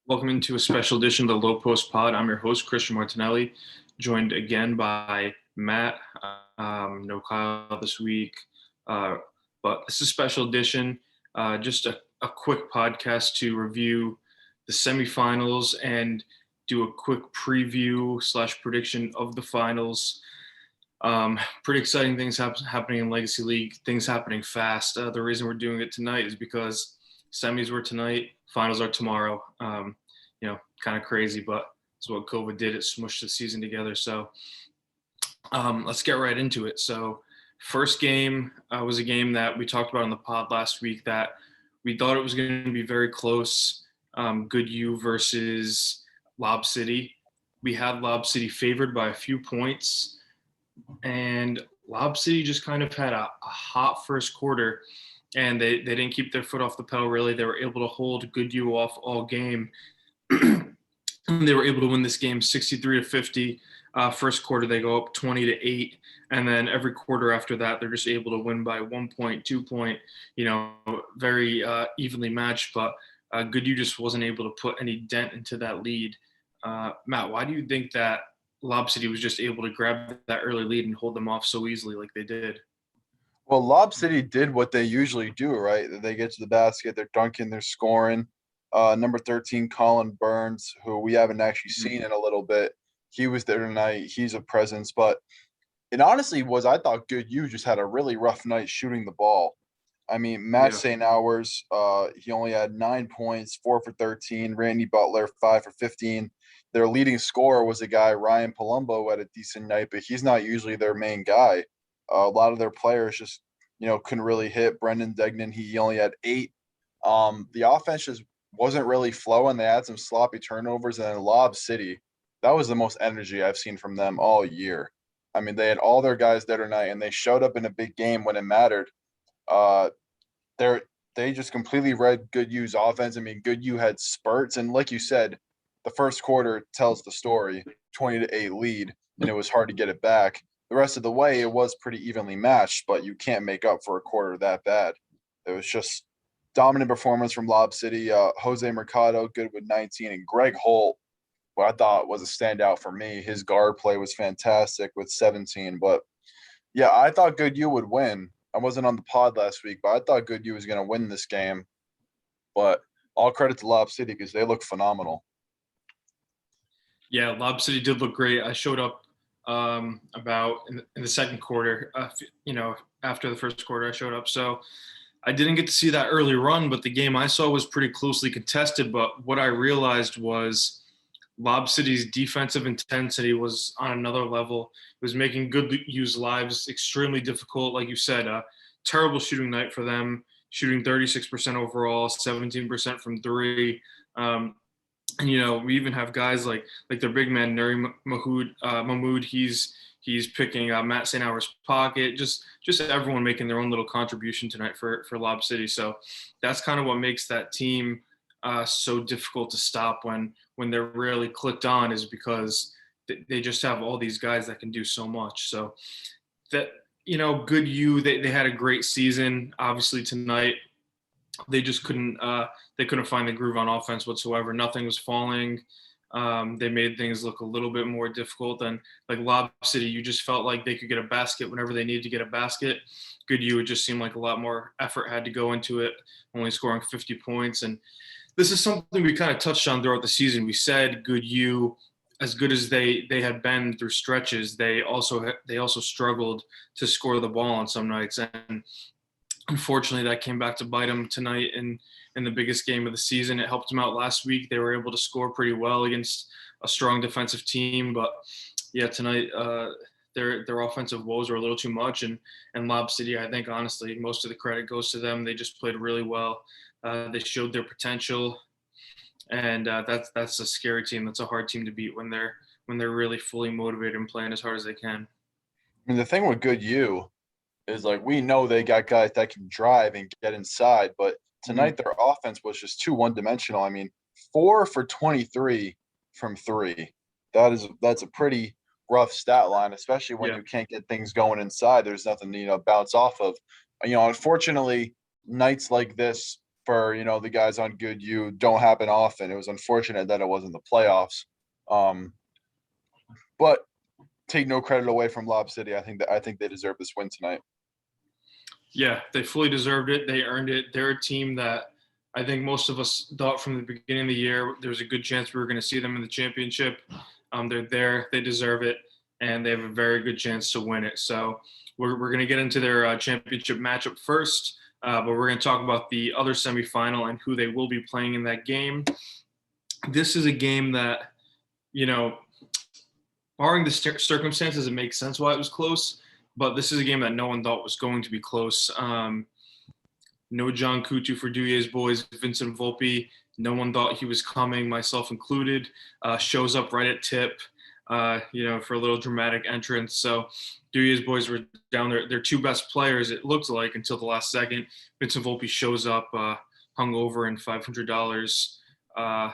Welcome into a special edition of the Low Post Pod. I'm your host, Christian Martinelli, joined again by Matt. No Kyle this week, but this is a special edition. Just a quick podcast to review the semifinals and do a quick preview / prediction of the finals. Pretty exciting things happening in Legacy League, things happening fast. The reason we're doing it tonight is because semis were tonight, finals are tomorrow. Kind of crazy, but it's what COVID did. It smushed the season together. So let's get right into it. So first game was a game that we talked about on the pod last week that we thought it was going to be very close. Good U versus Lob City. We had Lob City favored by a few points, and Lob City just kind of had a hot first quarter, and they didn't keep their foot off the pedal really. They were able to hold Good U off all game. They were able to win this game 63-50. First quarter, they go up 20-8. And then every quarter after that, they're just able to win by 1 point, 2 point, very evenly matched. But Goodyear just wasn't able to put any dent into that lead. Matt, why do you think that Lob City was just able to grab that early lead and hold them off so easily like they did? Well, Lob City did what they usually do, right? They get to the basket, they're dunking, they're scoring. Number 13, Colin Burns, who we haven't actually seen in a little bit. He was there tonight. He's a presence. But it honestly was, I thought Good U just had a really rough night shooting the ball. I mean, Matt St. Hours, he only had 9 points, 4 for 13. Randy Butler, 5 for 15. Their leading scorer was a guy, Ryan Palumbo, who had a decent night, but he's not usually their main guy. A lot of their players just, couldn't really hit. Brendan Degnan, he only had 8. The offense just wasn't really flowing. They had some sloppy turnovers, and then Lob City, that was the most energy I've seen from them all year. I mean, they had all their guys there tonight, and they showed up in a big game when it mattered. They just completely read Good U's offense. I mean, Good U had spurts, and like you said, the first quarter tells the story, 20-8 lead, and it was hard to get it back. The rest of the way, it was pretty evenly matched, but you can't make up for a quarter that bad. It was just dominant performance from Lob City. Jose Mercado, good with 19, and Greg Holt, what I thought was a standout for me. His guard play was fantastic with 17. But yeah, I thought Good U would win. I wasn't on the pod last week, but I thought Good U was going to win this game. But all credit to Lob City because they look phenomenal. Yeah, Lob City did look great. I showed up about in the second quarter, after the first quarter I showed up. So I didn't get to see that early run, but the game I saw was pretty closely contested. But what I realized was Lob City's defensive intensity was on another level. It was making Good U's lives extremely difficult. Like you said, a terrible shooting night for them, shooting 36% overall, 17% from three. And we even have guys like their big man Nuri Mahmoud. He's picking Matt St. Hour's pocket. Just everyone making their own little contribution tonight for Lob City. So that's kind of what makes that team so difficult to stop when they're really clicked on, is because they just have all these guys that can do so much. So that Good U, they had a great season. Obviously tonight they just couldn't find the groove on offense whatsoever. Nothing was falling. They made things look a little bit more difficult than like Lob City. You just felt like they could get a basket whenever they needed to get a basket. Good U, it just seemed like a lot more effort had to go into it, only scoring 50 points. And this is something we kind of touched on throughout the season. We said Good U, as good as they had been through stretches, they also struggled to score the ball on some nights. And unfortunately, that came back to bite them tonight in the biggest game of the season. It helped them out last week. They were able to score pretty well against a strong defensive team. But, yeah, tonight their offensive woes were a little too much. And Lob City, I think, honestly, most of the credit goes to them. They just played really well. They showed their potential. And that's a scary team. That's a hard team to beat when they're really fully motivated and playing as hard as they can. I mean, the thing with Good U is, like, we know they got guys that can drive and get inside, but tonight their offense was just too one-dimensional. I mean, 4 for 23 from 3. That's a pretty rough stat line, especially when you can't get things going inside. There's nothing to bounce off of. Unfortunately, nights like this, for the guys on Good U don't happen often. It was unfortunate that it wasn't the playoffs. But take no credit away from Lob City. I think they deserve this win tonight. Yeah, they fully deserved it. They earned it. They're a team that I think most of us thought from the beginning of the year there was a good chance we were going to see them in the championship. They're there. They deserve it, and they have a very good chance to win it. So we're going to get into their championship matchup first, but we're going to talk about the other semifinal and who they will be playing in that game. This is a game that, barring the circumstances, it makes sense why it was close. But this is a game that no one thought was going to be close. No John Kutu for Duje's boys. Vincent Volpe, no one thought he was coming, myself included. Shows up right at tip, for a little dramatic entrance. So Duje's boys were down there. Their two best players, it looked like, until the last second. Vincent Volpe shows up hungover and $500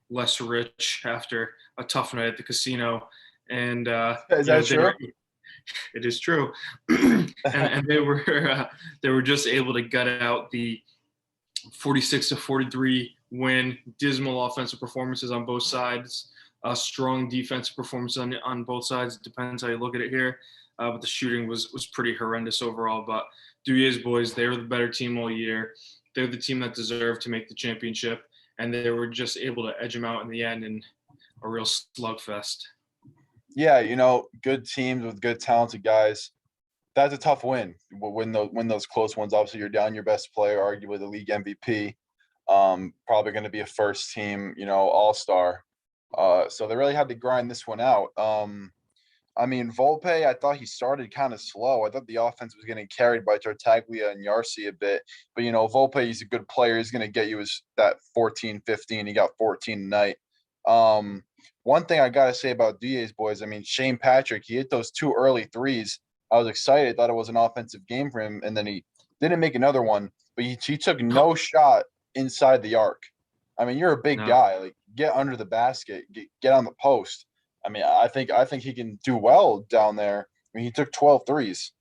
less rich after a tough night at the casino. And Is that true? It is true, and they were just able to gut out the 46-43 win. Dismal offensive performances on both sides, strong defensive performance on both sides. It depends how you look at it here, but the shooting was pretty horrendous overall. But Duje's boys, they were the better team all year. They're the team that deserved to make the championship, and they were just able to edge them out in the end in a real slugfest. Yeah, good teams with good talented guys. That's a tough win. Win those close ones. Obviously, you're down your best player, arguably the league MVP. Probably going to be a first team, all-star. So they really had to grind this one out. Volpe, I thought he started kind of slow. I thought the offense was getting carried by Tartaglia and Yarsi a bit. But, Volpe, he's a good player. He's going to get you that 14, 15. He got 14 tonight. One thing I got to say about Duje's boys, Shane Patrick, he hit those two early threes. I was excited, thought it was an offensive game for him, and then he didn't make another one, but he took no shot inside the arc. You're a big guy. Like, get under the basket, get on the post. I think he can do well down there. He took 12 threes.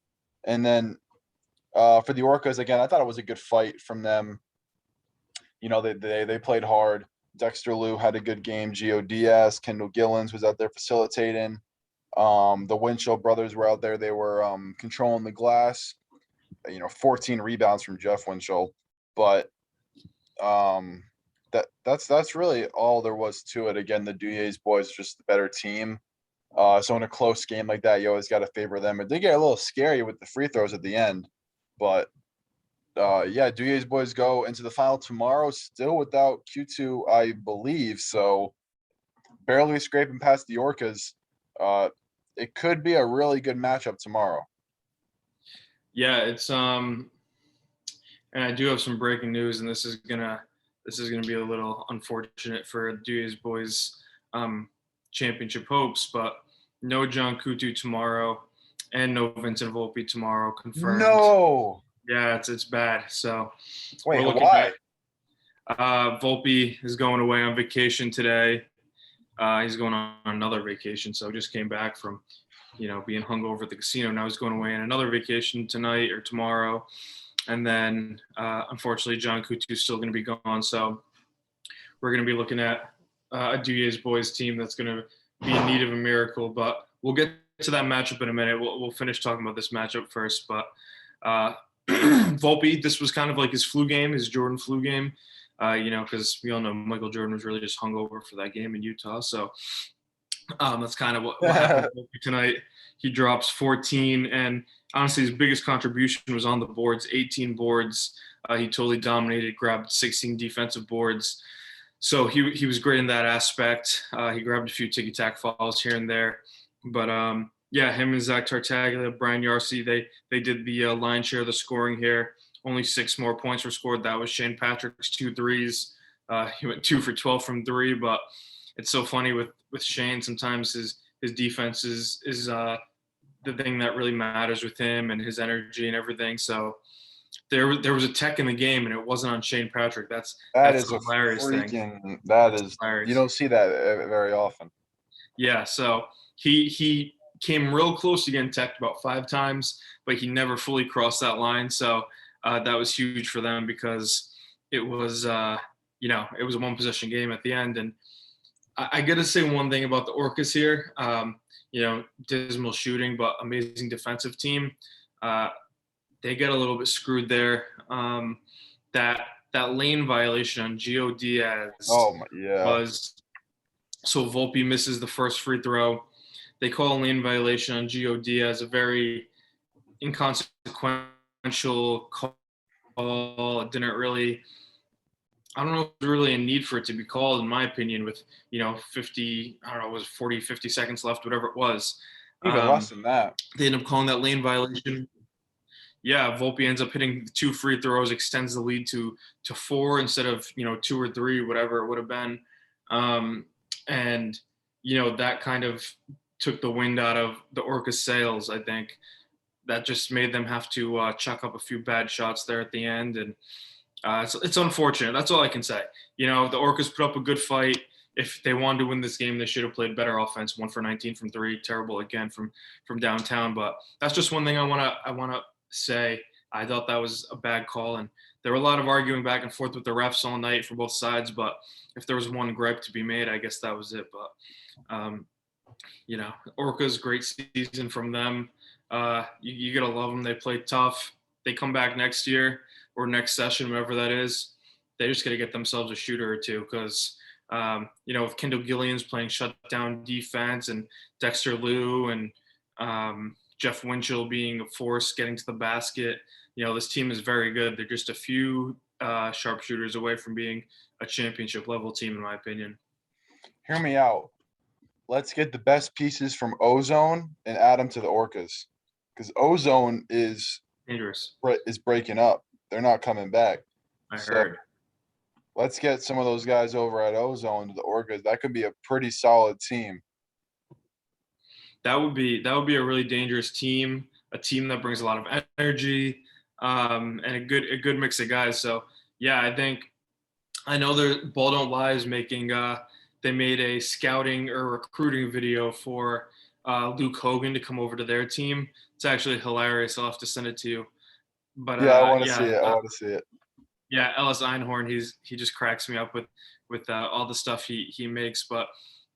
And then for the Orcas, again, I thought it was a good fight from them. They played hard. Dexter Liu had a good game. Gio Diaz, Kendall Gillens was out there facilitating. The Winchell brothers were out there. They were controlling the glass. 14 rebounds from Jeff Winchell. But that's really all there was to it. Again, the Duje's boys just the better team. So in a close game like that, you always got to favor them. It did get a little scary with the free throws at the end, but Duje's boys go into the final tomorrow, still without Q2, I believe. So barely scraping past the Orcas. It could be a really good matchup tomorrow. Yeah, it's and I do have some breaking news, and this is gonna be a little unfortunate for Duje's boys' championship hopes, but no John Kutu tomorrow, and no Vincent Volpe tomorrow confirmed. No. Yeah, it's bad. So wait, why? Volpe is going away on vacation today. He's going on another vacation, so just came back from, being hungover at the casino. Now he's going away on another vacation tonight or tomorrow, and then unfortunately John Kutu is still going to be gone. So we're going to be looking at a Duje's boys team that's going to be in need of a miracle. But we'll get to that matchup in a minute. We'll finish talking about this matchup first, but. Volpe, this was kind of like his flu game, his Jordan flu game, because we all know Michael Jordan was really just hungover for that game in Utah. So that's kind of what happened tonight. He drops 14, and honestly, his biggest contribution was on the boards, 18 boards. He totally dominated, grabbed 16 defensive boards. So he was great in that aspect. He grabbed a few ticky-tack fouls here and there. But him and Zach Tartaglia, Brian Yarsi, they did the lion's share of the scoring here. Only 6 more points were scored. That was Shane Patrick's 2 threes. He went 2 for 12 from 3, but it's so funny with Shane. Sometimes his defense is the thing that really matters with him, and his energy and everything. So there was a tech in the game, and it wasn't on Shane Patrick. That's a hilarious thing. That is hilarious. You don't see that very often. Yeah, so he came real close to getting teched about 5 times, but he never fully crossed that line. So that was huge for them because it was it was a one possession game at the end. And I got to say one thing about the Orcas here. Dismal shooting, but amazing defensive team. Uh, they get a little bit screwed there. That that lane violation on Gio Diaz Oh my, yeah. was so Volpe misses the first free throw. They call a lane violation on Gio Diaz, a very inconsequential call. It didn't really, I don't know if there's really a need for it to be called, in my opinion, with, 50, I don't know, it was 40, 50 seconds left, whatever it was. Even less than that. They end up calling that lane violation. Yeah, Volpe ends up hitting 2 free throws, extends the lead to 4 instead of 2 or 3, whatever it would have been, and that kind of took the wind out of the Orcas' sails. I think that just made them have to chuck up a few bad shots there at the end, and it's unfortunate. That's all I can say. The Orcas put up a good fight. If they wanted to win this game, they should have played better offense. 1 for 19 from 3, terrible again from downtown. But that's just one thing I wanna say. I thought that was a bad call, and there were a lot of arguing back and forth with the refs all night for both sides. But if there was one gripe to be made, I guess that was it. But Orcas, great season from them. You gotta love them. They play tough. They come back next year or next session, whatever that is. They just gotta get themselves a shooter or two, because with Kendall Gillian's playing shutdown defense, and Dexter Liu and Jeff Winchell being a force getting to the basket, this team is very good. They're just a few sharpshooters away from being a championship level team, in my opinion. Hear me out. Let's get the best pieces from Ozone and add them to the Orcas, because Ozone is Dangerous. breaking up. They're not coming back. I So heard. let's get some of those guys over at Ozone to the Orcas. That could be a pretty solid team. That would be a really dangerous team, a team that brings a lot of energy, and a good mix of guys. So yeah, I know their Ball Don't Lie is making they made a scouting or recruiting video for Luke Hogan to come over to their team. It's actually hilarious. I'll have to send it to you. But Yeah, I want to see it. I want to see it. yeah, Ellis Einhorn, he just cracks me up with all the stuff he makes. But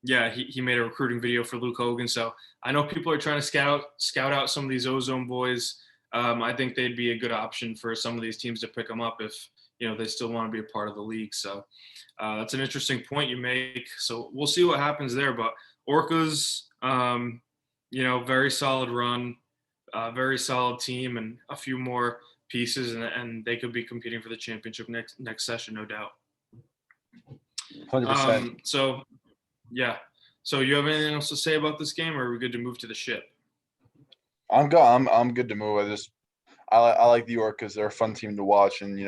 yeah, he made a recruiting video for Luke Hogan. So I know people are trying to scout out some of these Ozone boys. I think they'd be a good option for some of these teams to pick them up if they still want to be a part of the league. So that's an interesting point you make. So we'll see what happens there. But Orcas, very solid run, very solid team, and a few more pieces, and they could be competing for the championship next session, no doubt. 100%. So yeah. So you have anything else to say about this game, or are we good to move to the ship? I'm good. I'm good to move. I like the Orcas. They're a fun team to watch, and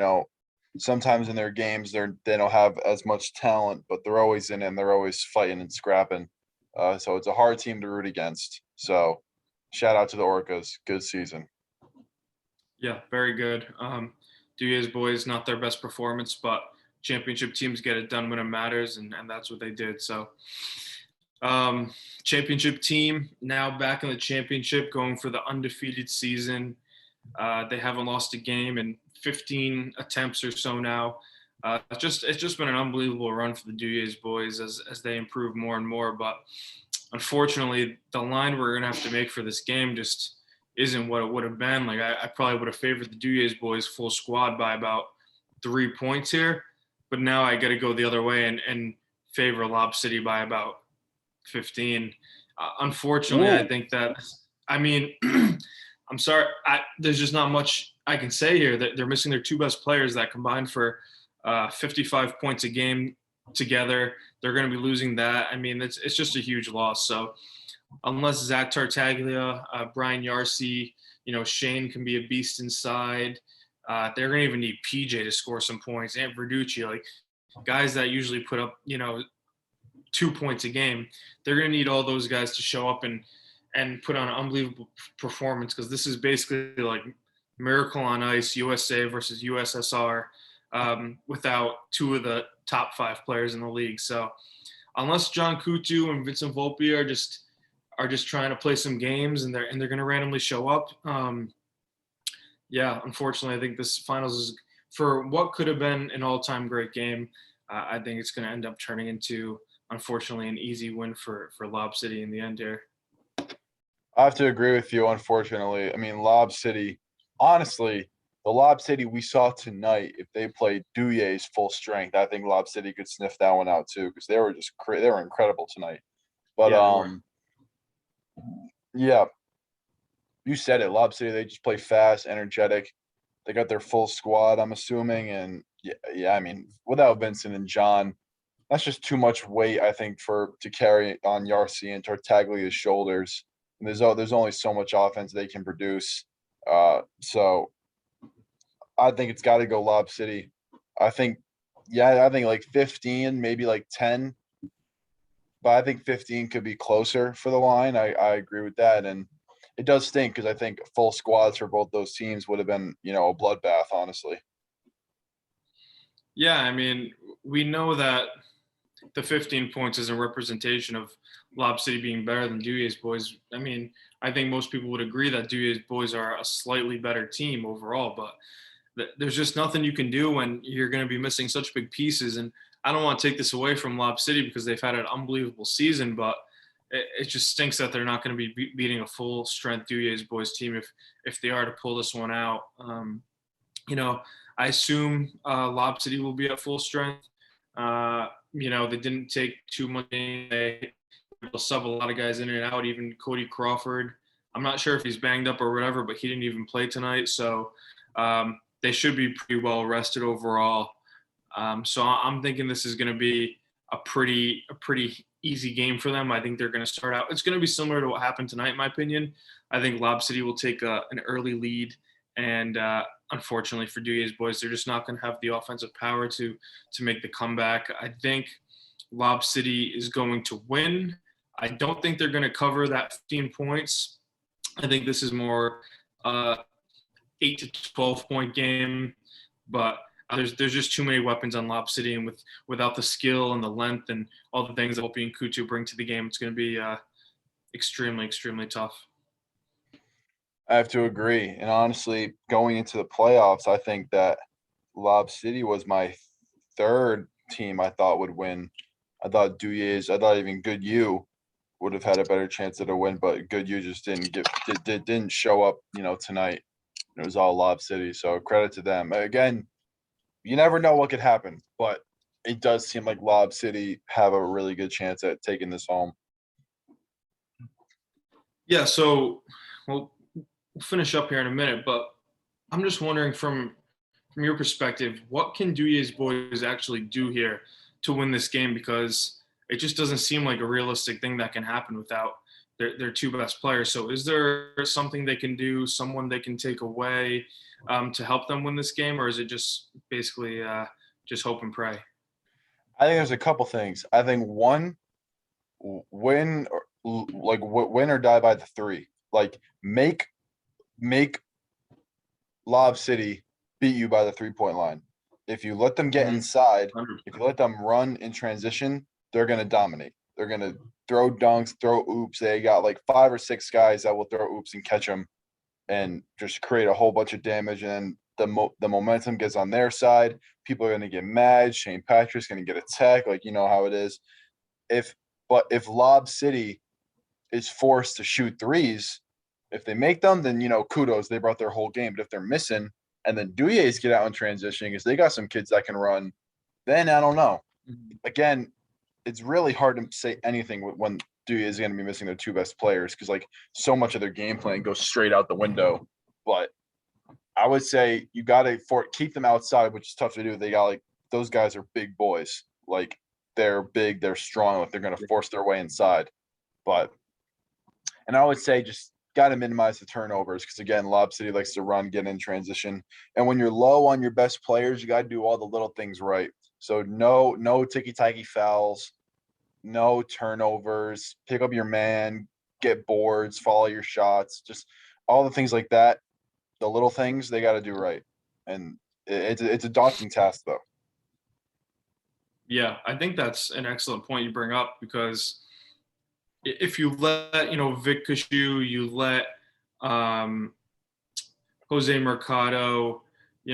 sometimes in their games they don't have as much talent, but they're always in it, and they're always fighting and scrapping. So it's a hard team to root against. So shout out to the Orcas. Good season. Yeah, very good. Duye's boys, not their best performance, but championship teams get it done when it matters, and that's what they did. So championship team now back in the championship, going for the undefeated season. They haven't lost a game in 15 attempts or so now. It's just been an unbelievable run for the Duye's boys as they improve more and more. But unfortunately, the line we're gonna have to make for this game just isn't what it would have been. Like I probably would have favored the Duye's boys full squad by about 3 points here, but now I got to go the other way and favor Lob City by about 15. Unfortunately, Ooh. I think that, I mean, I'm sorry, there's just not much I can say here. That they're missing their 2 best players that combined for 55 points a game together. They're going to be losing that. I mean, it's just a huge loss. So unless Zach Tartaglia, Brian Yarcy, Shane can be a beast inside. They're going to even need PJ to score some points, and Verducci, like guys that usually put up, 2 points a game. They're going to need all those guys to show up and put on an unbelievable performance, because this is basically like Miracle on Ice, USA versus USSR, without 2 of the top 5 players in the league. So unless John Kutu and Vincent Volpe are just trying to play some games and they're going to randomly show up, yeah, unfortunately, I think this finals for what could have been an all-time great game, I think it's going to end up turning into, unfortunately, an easy win for Lob City in the end here. I have to agree with you, unfortunately. I mean, Lob City, honestly, the Lob City we saw tonight, if they played Duje's full strength, I think Lob City could sniff that one out too, because they were just they were incredible tonight. But Yeah, they were. yeah, you said it. Lob City, they just play fast, energetic. They got their full squad, I'm assuming, and yeah. I mean, without Vincent and John, that's just too much weight, I think, for to carry on Yarcy and Tartaglia's shoulders. And there's only so much offense they can produce. So I think it's got to go Lob City. I think, yeah, I think like 15, maybe like 10, but I think 15 could be closer for the line. I agree with that, and it does stink because I think full squads for both those teams would have been, a bloodbath, honestly. Yeah, I mean, we know that the 15 points is a representation of Lob City being better than Duje's boys. I mean, I think most people would agree that Duje's boys are a slightly better team overall, but there's just nothing you can do when you're going to be missing such big pieces. And I don't want to take this away from Lob City because they've had an unbelievable season, but it just stinks that they're not going to be beating a full strength Duje's boys team if they are to pull this one out. I assume Lob City will be at full strength. They didn't take too much. They will sub a lot of guys in and out, even Cody Crawford. I'm not sure if he's banged up or whatever, but he didn't even play tonight. So they should be pretty well rested overall. So I'm thinking this is going to be a pretty easy game for them. I think they're going to start out. It's going to be similar to what happened tonight, in my opinion. I think Lob City will take an early lead, and unfortunately for Duje's boys, they're just not going to have the offensive power to make the comeback. I think Lob City is going to win. I don't think they're going to cover that 15 points. I think this is more 8 to 12 point game, but there's just too many weapons on Lob City, and without the skill and the length and all the things that Opie and Kutu bring to the game, it's going to be extremely tough. I have to agree. And honestly, going into the playoffs, I think that Lob City was my third team I thought would win. I thought even Good U would have had a better chance at a win, but Good U just didn't show up, tonight. It was all Lob City. So credit to them. Again, you never know what could happen, but it does seem like Lob City have a really good chance at taking this home. Yeah, so we'll finish up here in a minute, but I'm just wondering from your perspective, what can Duje's boys actually do here to win this game? Because it just doesn't seem like a realistic thing that can happen without their two best players. So is there something they can do, someone they can take away to help them win this game, or is it just basically just hope and pray? I think there's a couple things. I think one, win or die by the three. Like make Lob City beat you by the 3-point line. If you let them get inside, 100%. if you let them run in transition, they're going to dominate. They're going to throw dunks, throw oops. They got like 5 or 6 guys that will throw oops and catch them and just create a whole bunch of damage. And the momentum gets on their side. People are going to get mad. Shane Patrick's going to get attacked. Like, you know how it is. If Lob City is forced to shoot threes, if they make them, then, kudos, they brought their whole game. But if they're missing, and then Duje's get out in transition because they got some kids that can run, then I don't know. Again, it's really hard to say anything when Duje is going to be missing their two best players because, like, so much of their game plan goes straight out the window. But I would say you got to keep them outside, which is tough to do. They got, like, those guys are big boys. Like, they're big, they're strong. Like, they're going to force their way inside. And I would say just got to minimize the turnovers because, again, Lob City likes to run, get in transition. And when you're low on your best players, you got to do all the little things right. So no ticky-tacky fouls, no turnovers, pick up your man, get boards, follow your shots, just all the things like that. The little things they got to do right. And it's a daunting task, though. Yeah, I think that's an excellent point you bring up because if you let Vic Cashew, you let Jose Mercado,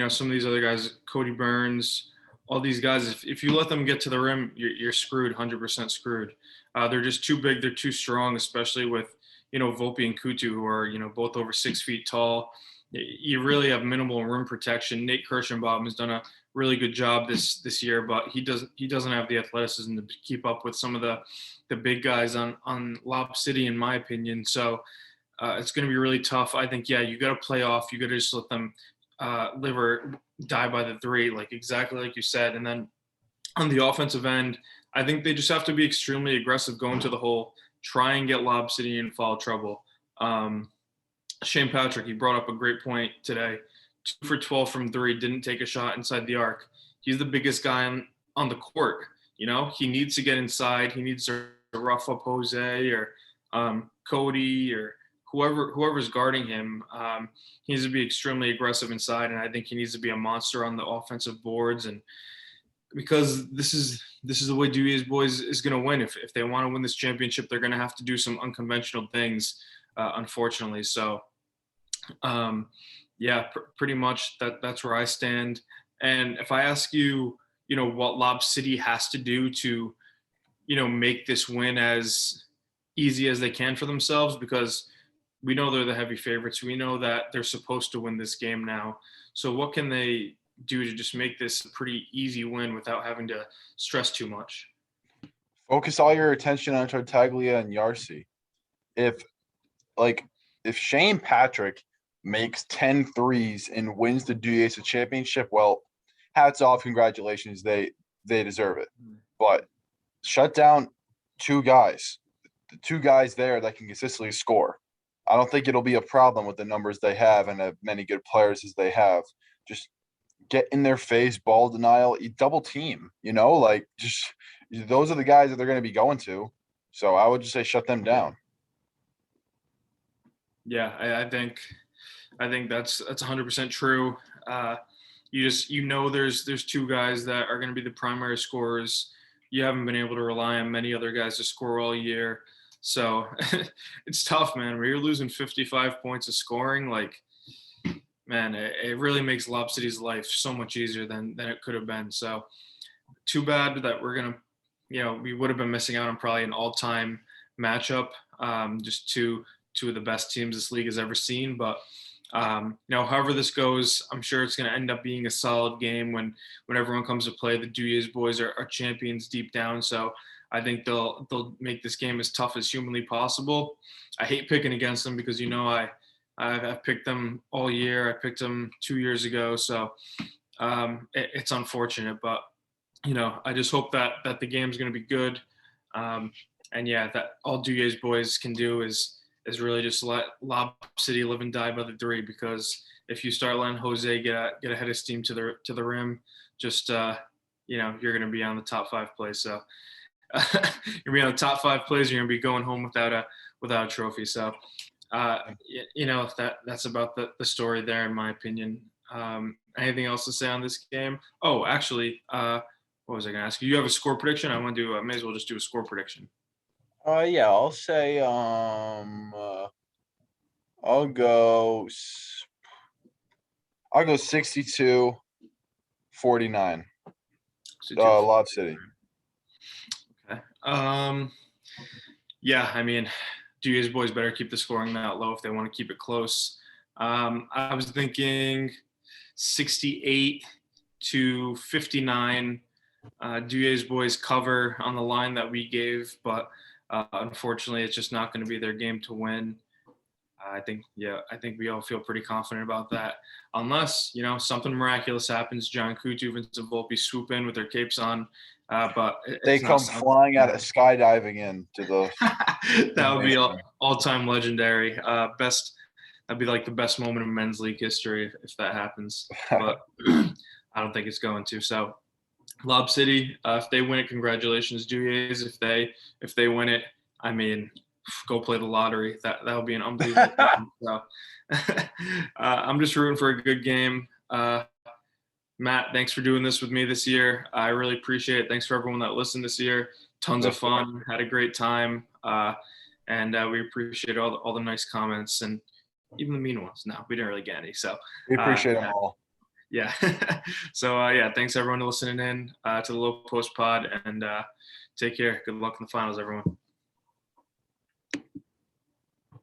some of these other guys, Cody Burns, all these guys, if you let them get to the rim, you're screwed, 100% screwed. They're just too big. They're too strong, especially with, Volpe and Kutu, who are, both over 6 feet tall. You really have minimal rim protection. Nate Kirschenbaum has done a really good job this year, but he doesn't have the athleticism to keep up with some of the big guys on Lob City, in my opinion. So it's going to be really tough. I think, yeah, you got to play off. You got to just let them live or die by the three, like exactly like you said. And then on the offensive end, I think they just have to be extremely aggressive, going to the hole, try and get Lob City in foul trouble. Um, Shane Patrick, he brought up a great point today. 2 for 12 from three, didn't take a shot inside the arc. He's the biggest guy on the court. He needs to get inside. He needs to rough up Jose or Cody or whoever's guarding him. He needs to be extremely aggressive inside, and I think he needs to be a monster on the offensive boards. And because this is the way Duje's boys is going to win. If they want to win this championship, they're going to have to do some unconventional things, unfortunately. So, yeah, pretty much that's where I stand. And if I ask you, what Lob City has to do to, make this win as easy as they can for themselves, because we know they're the heavy favorites. We know that they're supposed to win this game now. So what can they do to just make this a pretty easy win without having to stress too much? Focus all your attention on Tartaglia and Yarsi. If Shane Patrick makes 10 threes and wins the Duje championship, well, hats off, congratulations. They deserve it. But shut down two guys. The two guys there that can consistently score. I don't think it'll be a problem with the numbers they have and as many good players as they have. Just get in their face, ball denial, double team, just those are the guys that they're going to be going to. So I would just say shut them down. Yeah, I think that's 100% true. There's two guys that are going to be the primary scorers. You haven't been able to rely on many other guys to score all year. So it's tough, man. Where you're losing 55 points of scoring, like, man, it really makes Lob City's life so much easier than it could have been. So too bad that we're going to, we would have been missing out on probably an all-time matchup. Just two of the best teams this league has ever seen. But, however this goes, I'm sure it's going to end up being a solid game when everyone comes to play. The Duje's boys are champions deep down. So I think they'll make this game as tough as humanly possible. I hate picking against them because, I've picked them all year. I picked them 2 years ago. So it's unfortunate, but, I just hope that the game's going to be good. And yeah, that all Duje's boys can do is really just let Lob City live and die by the three, because if you start letting Jose get ahead of steam to the rim, just, you're going to be on the top 5 place. So you're going to be on the top 5 plays. You're going to be going home without a trophy. So, that's about the story there, in my opinion. Anything else to say on this game? Oh, actually, what was I going to ask you? You have a score prediction? I want to do. May as well just do a score prediction. Yeah, I'll say I'll go 62-49. Lob City. Okay. Yeah, I mean, Duje's boys better keep the scoring that low if they want to keep it close. I was thinking 68-59. Duje's boys cover on the line that we gave, but unfortunately, it's just not going to be their game to win. I think we all feel pretty confident about that, unless something miraculous happens. John Kutu, Vincent Volpe swoop in with their capes on, but they come flying out of skydiving in to the. That would be all-time legendary. That'd be like the best moment in men's league history if that happens. But I don't think it's going to. So, Lob City, if they win it, congratulations, Duje's. If they win it, I mean, go play the lottery. That would be an unbelievable thing. So, I'm just rooting for a good game. Matt, thanks for doing this with me this year. I really appreciate it. Thanks for everyone that listened this year. Tons of fun. Had a great time. And we appreciate all the nice comments and even the mean ones. No, we didn't really get any. So we appreciate them all. Yeah. So yeah, thanks everyone for listening in to the Low Post Pod, and take care. Good luck in the finals, everyone.